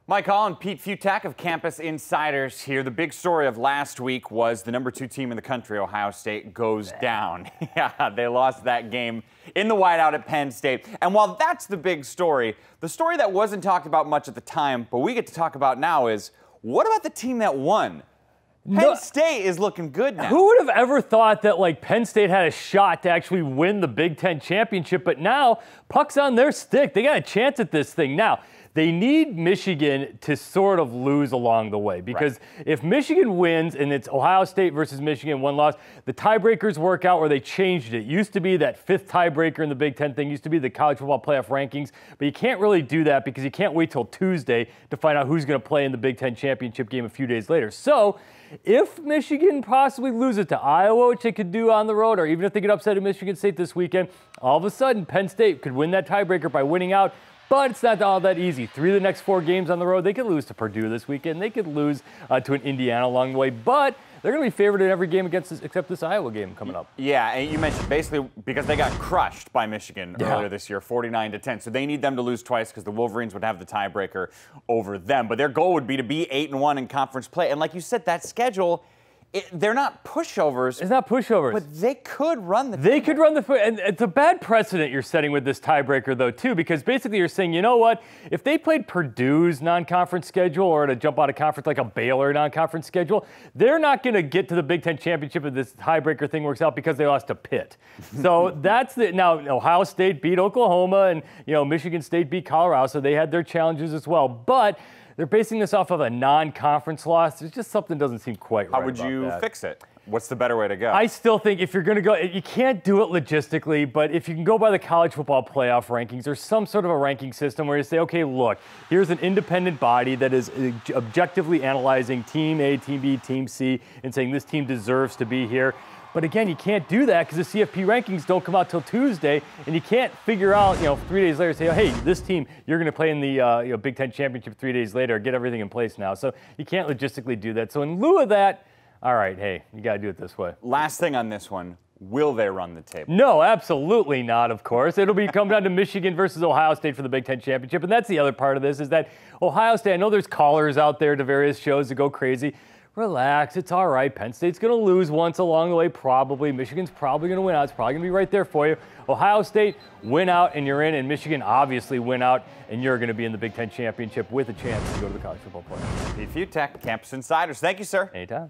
Mike Hall and Pete Piutak of Campus Insiders here. The big story of last week was the #2 team in the country, Ohio State, goes down. Yeah, they lost that game in the whiteout at Penn State. And while that's the big story, the story that wasn't talked about much at the time, but we get to talk about now is, what about the team that won? Penn State is looking good now. Who would have ever thought that Penn State had a shot to actually win the Big Ten championship? But now, puck's on their stick. They got a chance at this thing. Now, they need Michigan to sort of lose along the way, because if Michigan wins and it's Ohio State versus Michigan, one loss, the tiebreakers work out where they changed it. It used to be that fifth tiebreaker in the Big Ten thing, used to be the college football playoff rankings, but you can't really do that because you can't wait till Tuesday to find out who's going to play in the Big Ten championship game a few days later. So if Michigan possibly loses to Iowa, which they could do on the road, or even if they get upset at Michigan State this weekend, all of a sudden Penn State could win that tiebreaker by winning out. But it's not all that easy. 3 of the next 4 games on the road, they could lose to Purdue this weekend. They could lose to an Indiana along the way. But they're going to be favored in every game against this, except this Iowa game coming up. Yeah, and you mentioned basically because they got crushed by Michigan earlier this year, 49-10. So they need them to lose twice because the Wolverines would have the tiebreaker over them. But their goal would be to be 8-1 in conference play. And like you said, that schedule, they're not pushovers. It's not pushovers. But they could run the They could run the and it's a bad precedent you're setting with this tiebreaker, though, too, because basically you're saying, you know what, if they played Purdue's non-conference schedule or to jump out of conference like a Baylor non-conference schedule, they're not going to get to the Big Ten championship if this tiebreaker thing works out because they lost to Pitt. So that's the now Ohio State beat Oklahoma and Michigan State beat Colorado, so they had their challenges as well. But they're basing this off of a non-conference loss. There's just something doesn't seem quite right. How would you fix it? What's the better way to go? I still think if you're going to go, you can't do it logistically, but if you can go by the college football playoff rankings or some sort of a ranking system where you say, okay, look, here's an independent body that is objectively analyzing Team A, Team B, Team C, and saying this team deserves to be here. But again, you can't do that because the CFP rankings don't come out till Tuesday, and you can't figure out, 3 days later, say, oh, hey, this team, you're going to play in the Big Ten championship 3 days later, get everything in place now. So you can't logistically do that. So in lieu of that, all right, hey, you got to do it this way. Last thing on this one, will they run the table? No, absolutely not, of course. It'll come down to Michigan versus Ohio State for the Big Ten championship, and that's the other part of this is that Ohio State, I know there's callers out there to various shows that go crazy. Relax, it's all right. Penn State's going to lose once along the way, probably. Michigan's probably going to win out. It's probably going to be right there for you. Ohio State, win out and you're in, and Michigan obviously win out and you're going to be in the Big Ten championship with a chance to go to the college football playoff. Pete Piutak, Campus Insiders. Thank you, sir. Anytime.